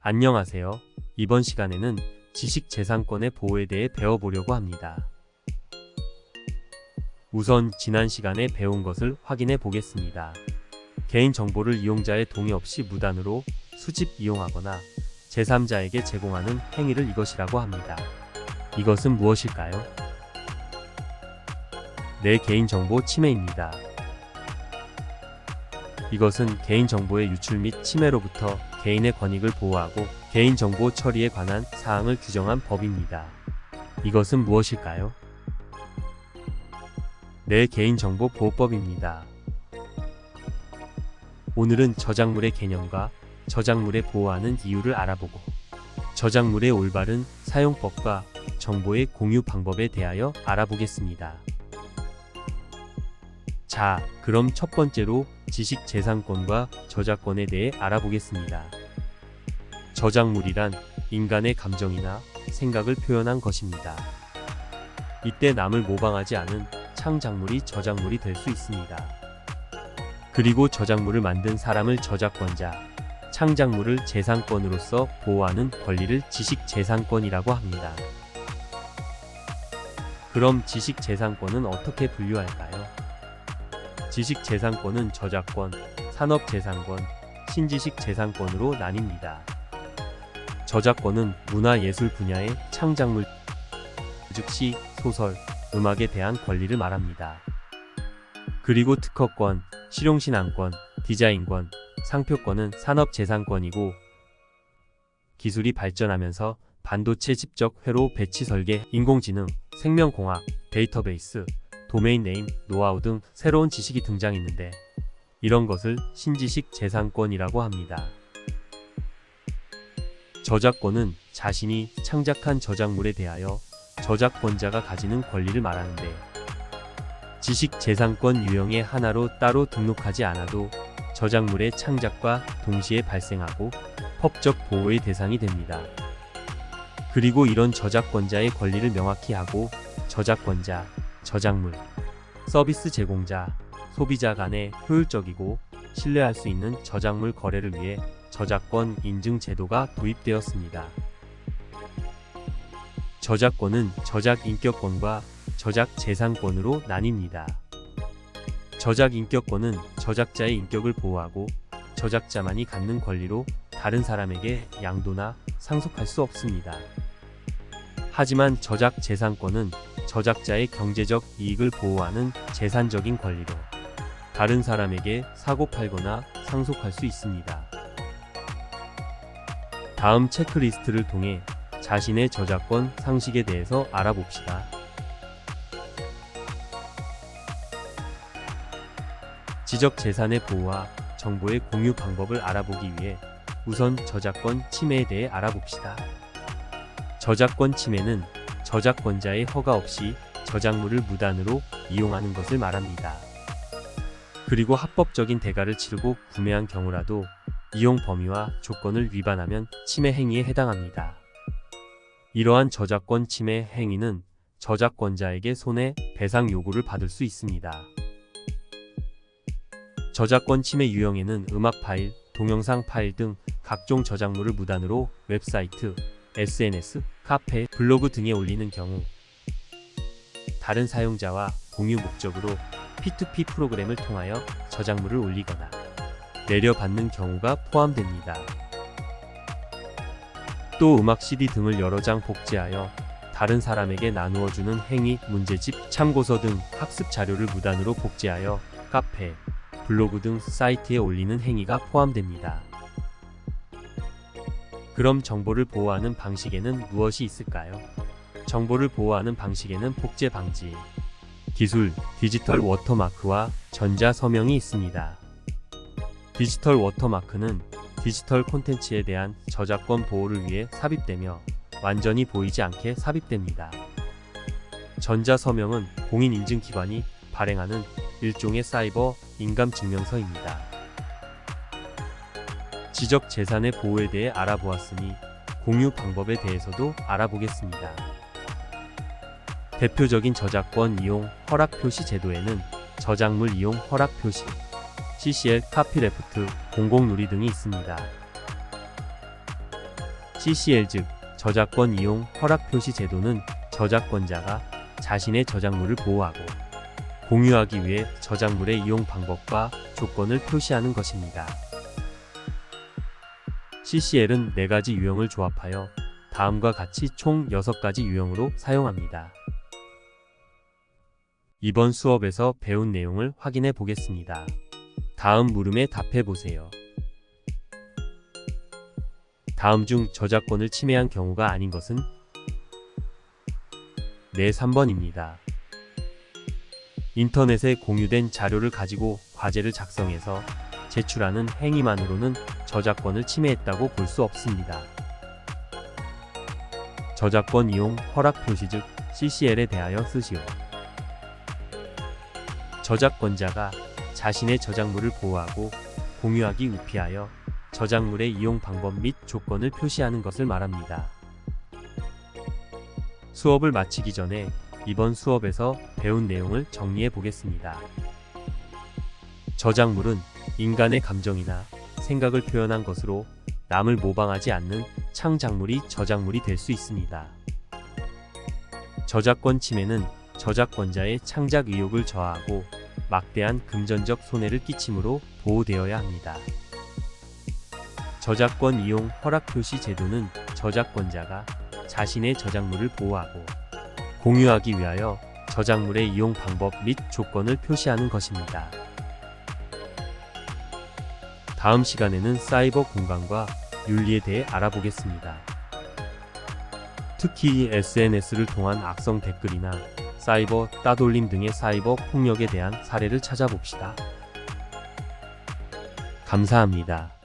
안녕하세요. 이번 시간에는 지식재산권의 보호에 대해 배워보려고 합니다. 우선 지난 시간에 배운 것을 확인해 보겠습니다. 개인정보를 이용자의 동의 없이 무단으로 수집 이용하거나 제3자에게 제공하는 행위를 이것이라고 합니다. 이것은 무엇일까요? 내 개인정보 침해입니다. 이것은 개인정보의 유출 및 침해로부터 개인의 권익을 보호하고 개인정보 처리에 관한 사항을 규정한 법입니다. 이것은 무엇일까요? 내 개인정보 보호법입니다. 오늘은 저작물의 개념과 저작물에 보호하는 이유를 알아보고 저작물의 올바른 사용법과 정보의 공유 방법에 대하여 알아보겠습니다. 자, 그럼 첫 번째로 지식재산권과 저작권에 대해 알아보겠습니다. 저작물이란 인간의 감정이나 생각을 표현한 것입니다. 이때 남을 모방하지 않은 창작물이 저작물이 될 수 있습니다. 그리고 저작물을 만든 사람을 저작권자, 창작물을 재산권으로서 보호하는 권리를 지식재산권이라고 합니다. 그럼 지식재산권은 어떻게 분류할까요? 지식재산권은 저작권, 산업재산권, 신지식재산권으로 나뉩니다. 저작권은 문화예술 분야의 창작물, 즉 시, 소설, 음악에 대한 권리를 말합니다. 그리고 특허권, 실용신안권, 디자인권, 상표권은 산업재산권이고 기술이 발전하면서 반도체 집적 회로 배치 설계, 인공지능, 생명공학, 데이터베이스, 도메인 네임, 노하우 등 새로운 지식이 등장했는데 이런 것을 신지식 재산권이라고 합니다. 저작권은 자신이 창작한 저작물에 대하여 저작권자가 가지는 권리를 말하는데 지식재산권 유형의 하나로 따로 등록하지 않아도 저작물의 창작과 동시에 발생하고 법적 보호의 대상이 됩니다. 그리고 이런 저작권자의 권리를 명확히 하고 저작권자, 저작물, 서비스 제공자, 소비자 간에 효율적이고 신뢰할 수 있는 저작물 거래를 위해 저작권 인증 제도가 도입되었습니다. 저작권은 저작 인격권과 저작 재산권으로 나뉩니다. 저작 인격권은 저작자의 인격을 보호하고 저작자만이 갖는 권리로 다른 사람에게 양도나 상속할 수 없습니다. 하지만 저작 재산권은 저작자의 경제적 이익을 보호하는 재산적인 권리로 다른 사람에게 사고 팔거나 상속할 수 있습니다. 다음 체크리스트를 통해 자신의 저작권 상식에 대해서 알아봅시다. 지적 재산의 보호와 정보의 공유 방법을 알아보기 위해 우선 저작권 침해에 대해 알아봅시다. 저작권 침해는 저작권자의 허가 없이 저작물을 무단으로 이용하는 것을 말합니다. 그리고 합법적인 대가를 치르고 구매한 경우라도 이용 범위와 조건을 위반하면 침해 행위에 해당합니다. 이러한 저작권 침해 행위는 저작권자에게 손해배상 요구를 받을 수 있습니다. 저작권 침해 유형에는 음악 파일, 동영상 파일 등 각종 저작물을 무단으로 웹사이트, SNS, 카페, 블로그 등에 올리는 경우 다른 사용자와 공유 목적으로 P2P 프로그램을 통하여 저작물을 올리거나 내려받는 경우가 포함됩니다. 또 음악 CD 등을 여러 장 복제하여 다른 사람에게 나누어주는 행위, 문제집, 참고서 등 학습 자료를 무단으로 복제하여 카페, 블로그 등 사이트에 올리는 행위가 포함됩니다. 그럼 정보를 보호하는 방식에는 무엇이 있을까요? 정보를 보호하는 방식에는 복제 방지, 기술, 디지털 워터마크와 전자 서명이 있습니다. 디지털 워터마크는 디지털 콘텐츠에 대한 저작권 보호를 위해 삽입되며 완전히 보이지 않게 삽입됩니다. 전자 서명은 공인인증기관이 발행하는 일종의 사이버 인감증명서입니다. 지적 재산의 보호에 대해 알아보았으니 공유 방법에 대해서도 알아보겠습니다. 대표적인 저작권 이용 허락 표시 제도에는 저작물 이용 허락 표시, CCL, 카피레프트, 공공누리 등이 있습니다. CCL 즉 저작권 이용 허락 표시 제도는 저작권자가 자신의 저작물을 보호하고 공유하기 위해 저작물의 이용 방법과 조건을 표시하는 것입니다. CCL은 4가지 유형을 조합하여 다음과 같이 총 6가지 유형으로 사용합니다. 이번 수업에서 배운 내용을 확인해 보겠습니다. 다음 물음에 답해 보세요. 다음 중 저작권을 침해한 경우가 아닌 것은? 네, 3번입니다. 인터넷에 공유된 자료를 가지고 과제를 작성해서 제출하는 행위만으로는 저작권을 침해했다고 볼 수 없습니다. 저작권 이용 허락 표시 즉 CCL에 대하여 쓰시오. 저작권자가 자신의 저작물을 보호하고 공유하기 위하여 저작물의 이용 방법 및 조건을 표시하는 것을 말합니다. 수업을 마치기 전에 이번 수업에서 배운 내용을 정리해 보겠습니다. 저작물은 인간의 감정이나 생각을 표현한 것으로 남을 모방하지 않는 창작물이 저작물이 될 수 있습니다. 저작권 침해는 저작권자의 창작 의욕을 저하하고 막대한 금전적 손해를 끼치므로 보호되어야 합니다. 저작권 이용 허락 표시 제도는 저작권자가 자신의 저작물을 보호하고 공유하기 위하여 저작물의 이용 방법 및 조건을 표시하는 것입니다. 다음 시간에는 사이버 공간과 윤리에 대해 알아보겠습니다. 특히 SNS를 통한 악성 댓글이나 사이버 따돌림 등의 사이버 폭력에 대한 사례를 찾아봅시다. 감사합니다.